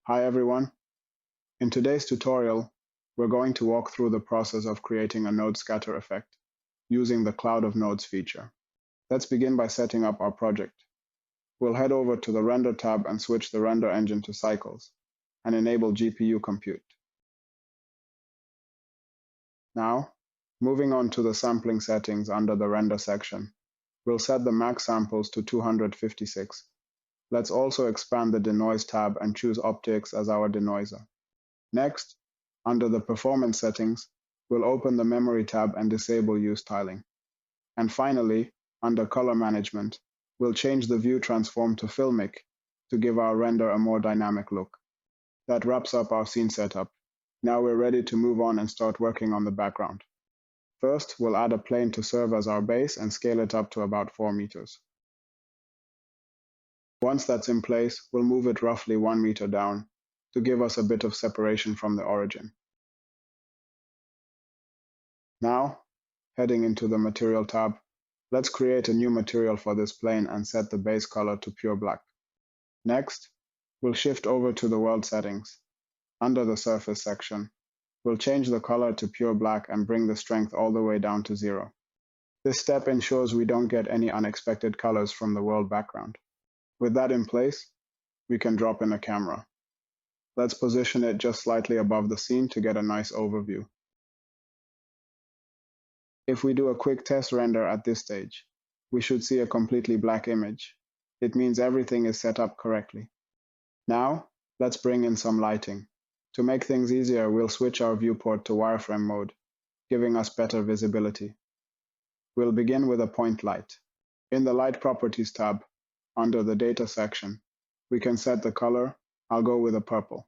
Hi everyone. In today's tutorial, we're going to walk through the process of creating a node scatter effect using the Cloud of Nodes feature. Let's begin by setting up our project. We'll head over to the Render tab and switch the render engine to Cycles and enable GPU compute. Now, moving on to the sampling settings under the Render section, we'll set the max samples to 256. Let's also expand the Denoise tab and choose Optics as our denoiser. Next, under the Performance settings, we'll open the Memory tab and disable Use Tiling. And finally, under Color Management, we'll change the View Transform to Filmic to give our render a more dynamic look. That wraps up our scene setup. Now we're ready to move on and start working on the background. First, we'll add a plane to serve as our base and scale it up to about 4 meters. Once that's in place, we'll move it roughly 1 meter down to give us a bit of separation from the origin. Now, heading into the Material tab, let's create a new material for this plane and set the base color to pure black. Next, we'll shift over to the World settings. Under the Surface section, we'll change the color to pure black and bring the strength all the way down to 0. This step ensures we don't get any unexpected colors from the world background. With that in place, we can drop in a camera. Let's position it just slightly above the scene to get a nice overview. If we do a quick test render at this stage, we should see a completely black image. It means everything is set up correctly. Now, let's bring in some lighting. To make things easier, we'll switch our viewport to wireframe mode, giving us better visibility. We'll begin with a point light. In the Light Properties tab, under the Data section, we can set the color. I'll go with a purple.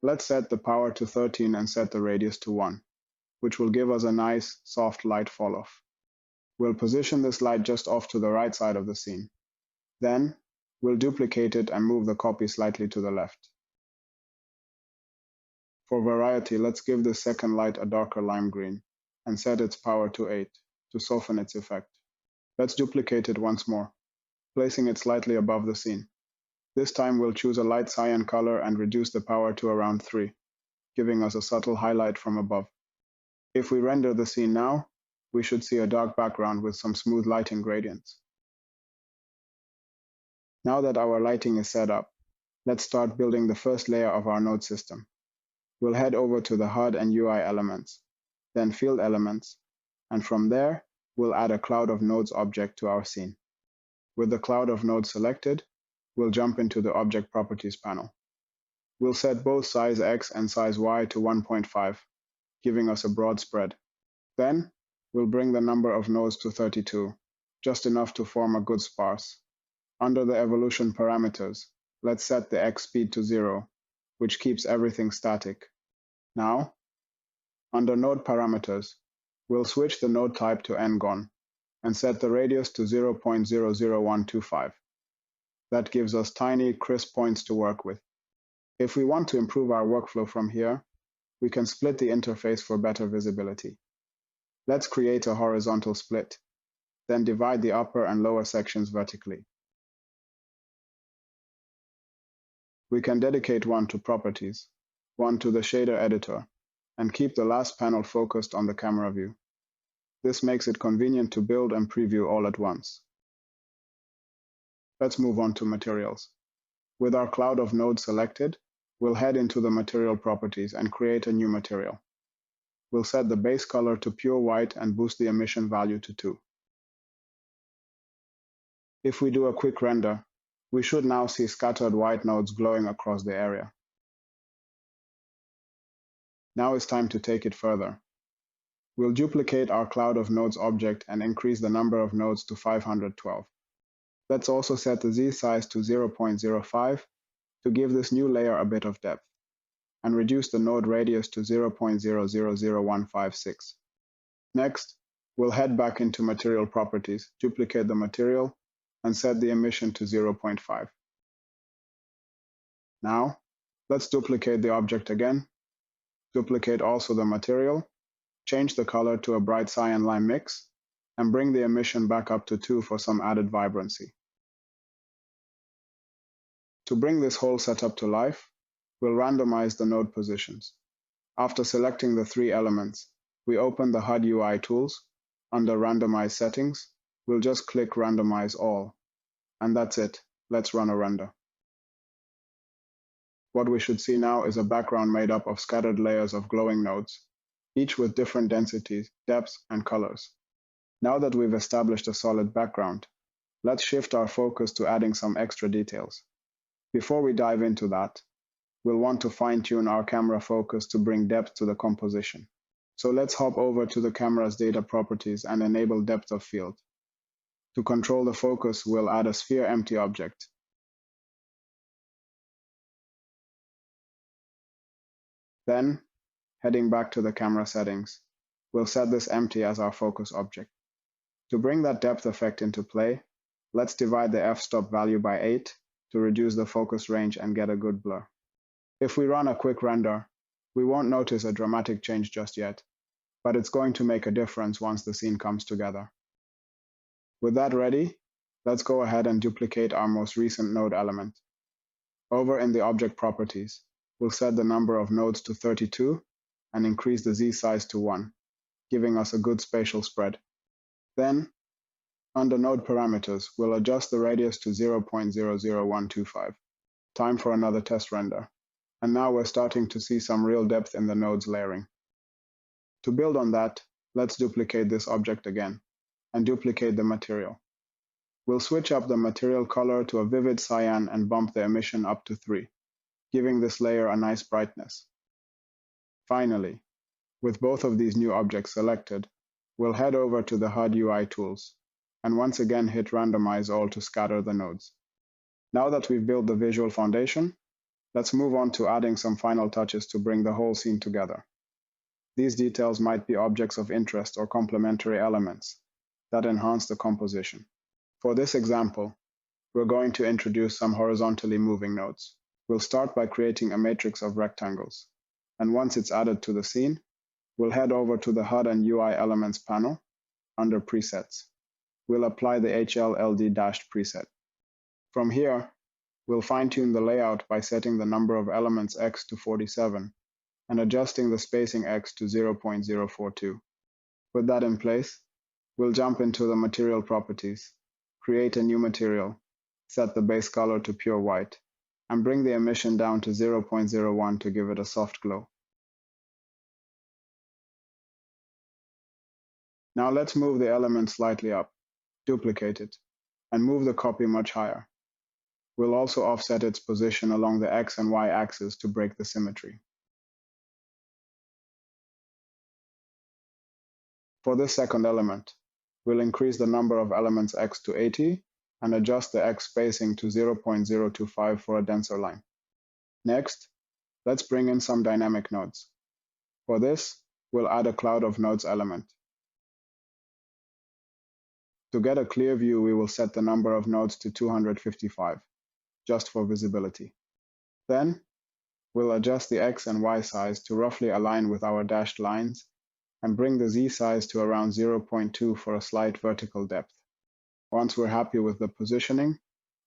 Let's set the power to 13 and set the radius to 1, which will give us a nice, soft light fall-off. We'll position this light just off to the right side of the scene. Then, we'll duplicate it and move the copy slightly to the left. For variety, let's give this second light a darker lime green and set its power to 8 to soften its effect. Let's duplicate it once more, placing it slightly above the scene. This time we'll choose a light cyan color and reduce the power to around 3, giving us a subtle highlight from above. If we render the scene now, we should see a dark background with some smooth lighting gradients. Now that our lighting is set up, let's start building the first layer of our node system. We'll head over to the HUD and UI Elements, then Field Elements, and from there, we'll add a Cloud of Nodes object to our scene. With the Cloud of Nodes selected, we'll jump into the Object Properties panel. We'll set both size X and size Y to 1.5, giving us a broad spread. Then, we'll bring the number of nodes to 32, just enough to form a good sparse. Under the evolution parameters, let's set the X speed to 0, which keeps everything static. Now, under node parameters, we'll switch the node type to n-gon and set the radius to 0.00125. That gives us tiny, crisp points to work with. If we want to improve our workflow from here, we can split the interface for better visibility. Let's create a horizontal split, then divide the upper and lower sections vertically. We can dedicate one to Properties, one to the Shader Editor, and keep the last panel focused on the camera view. This makes it convenient to build and preview all at once. Let's move on to Materials. With our Cloud of Nodes selected, we'll head into the Material Properties and create a new material. We'll set the base color to pure white and boost the emission value to 2. If we do a quick render, we should now see scattered white nodes glowing across the area. Now it's time to take it further. We'll duplicate our Cloud of Nodes object and increase the number of nodes to 512. Let's also set the Z size to 0.05 to give this new layer a bit of depth, and reduce the node radius to 0.000156. Next, we'll head back into Material Properties, duplicate the material, and set the emission to 0.5. Now, let's duplicate the object again, duplicate also the material, change the color to a bright cyan lime mix, and bring the emission back up to 2 for some added vibrancy. To bring this whole setup to life, we'll randomize the node positions. After selecting the 3 elements, we open the HUD UI tools. Under Randomize Settings, we'll just click Randomize All. And that's it. Let's run a render. What we should see now is a background made up of scattered layers of glowing nodes, each with different densities, depths, and colors. Now that we've established a solid background, let's shift our focus to adding some extra details. Before we dive into that, we'll want to fine-tune our camera focus to bring depth to the composition. So let's hop over to the camera's data properties and enable depth of field. To control the focus, we'll add a sphere empty object. Then, heading back to the camera settings, we'll set this empty as our focus object. To bring that depth effect into play, let's divide the f-stop value by 8 to reduce the focus range and get a good blur. If we run a quick render, we won't notice a dramatic change just yet, but it's going to make a difference once the scene comes together. With that ready, let's go ahead and duplicate our most recent node element. Over in the object properties, we'll set the number of nodes to 32 and increase the Z size to 1, giving us a good spatial spread. Then, under node parameters, we'll adjust the radius to 0.00125. Time for another test render. And now we're starting to see some real depth in the nodes layering. To build on that, let's duplicate this object again, and duplicate the material. We'll switch up the material color to a vivid cyan and bump the emission up to 3, giving this layer a nice brightness. Finally, with both of these new objects selected, we'll head over to the HUD UI tools, and once again hit Randomize All to scatter the nodes. Now that we've built the visual foundation, let's move on to adding some final touches to bring the whole scene together. These details might be objects of interest or complementary elements that enhance the composition. For this example, we're going to introduce some horizontally moving nodes. We'll start by creating a matrix of rectangles, and once it's added to the scene, we'll head over to the HUD and UI Elements panel under Presets. We'll apply the HLLD- preset. From here, we'll fine-tune the layout by setting the number of elements X to 47 and adjusting the spacing X to 0.042. With that in place, we'll jump into the material properties, create a new material, set the base color to pure white, and bring the emission down to 0.01 to give it a soft glow. Now let's move the element slightly up, duplicate it, and move the copy much higher. We'll also offset its position along the X and Y axis to break the symmetry. For this second element, we'll increase the number of elements X to 80 and adjust the X spacing to 0.025 for a denser line. Next, let's bring in some dynamic nodes. For this, we'll add a cloud of nodes element. To get a clear view, we will set the number of nodes to 255, just for visibility. Then, we'll adjust the X and Y size to roughly align with our dashed lines and bring the Z size to around 0.2 for a slight vertical depth. Once we're happy with the positioning,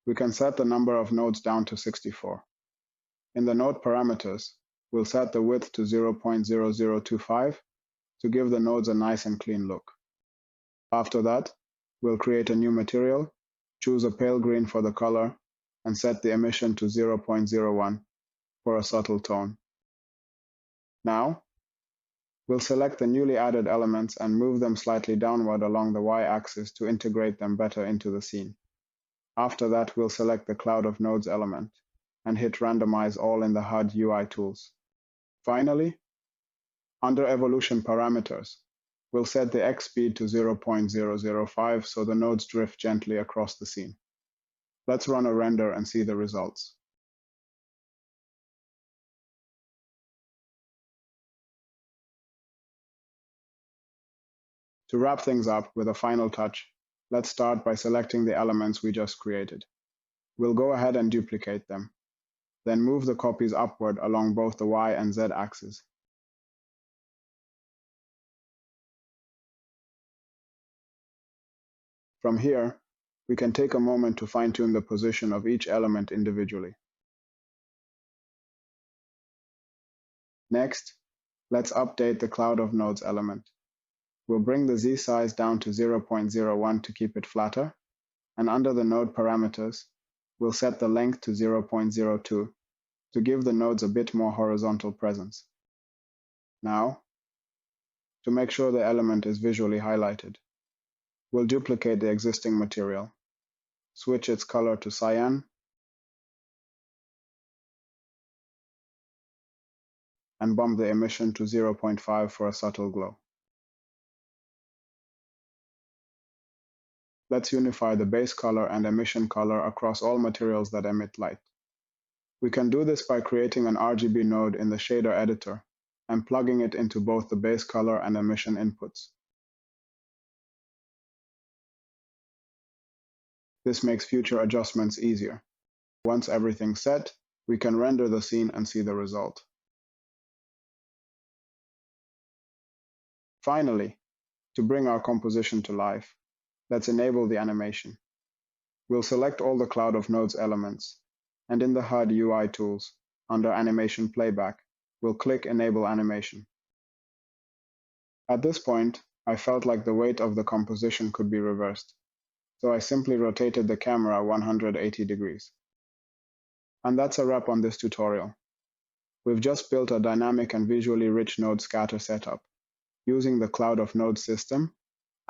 we can set the number of nodes down to 64. In the node parameters, we'll set the width to 0.0025 to give the nodes a nice and clean look. After that, we'll create a new material, choose a pale green for the color, and set the emission to 0.01 for a subtle tone. Now, we'll select the newly added elements and move them slightly downward along the Y-axis to integrate them better into the scene. After that, we'll select the Cloud of Nodes element and hit Randomize All in the HUD UI tools. Finally, under Evolution Parameters, we'll set the X speed to 0.005 so the nodes drift gently across the scene. Let's run a render and see the results. To wrap things up with a final touch, let's start by selecting the elements we just created. We'll go ahead and duplicate them, then move the copies upward along both the Y and Z axes. From here, we can take a moment to fine-tune the position of each element individually. Next, let's update the cloud of nodes element. We'll bring the Z size down to 0.01 to keep it flatter, and under the node parameters, we'll set the length to 0.02 to give the nodes a bit more horizontal presence. Now, to make sure the element is visually highlighted, we'll duplicate the existing material, switch its color to cyan, and bump the emission to 0.5 for a subtle glow. Let's unify the base color and emission color across all materials that emit light. We can do this by creating an RGB node in the shader editor and plugging it into both the base color and emission inputs. This makes future adjustments easier. Once everything's set, we can render the scene and see the result. Finally, to bring our composition to life, let's enable the animation. We'll select all the cloud of nodes elements, and in the HUD UI tools, under Animation Playback, we'll click Enable Animation. At this point, I felt like the weight of the composition could be reversed, so I simply rotated the camera 180 degrees. And that's a wrap on this tutorial. We've just built a dynamic and visually rich node scatter setup, using the cloud of nodes system,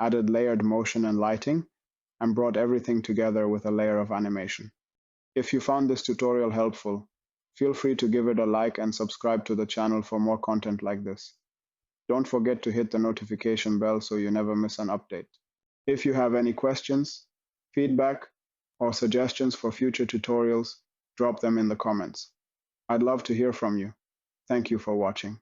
added layered motion and lighting, and brought everything together with a layer of animation. If you found this tutorial helpful, feel free to give it a like and subscribe to the channel for more content like this. Don't forget to hit the notification bell so you never miss an update. If you have any questions, feedback, or suggestions for future tutorials, drop them in the comments. I'd love to hear from you. Thank you for watching.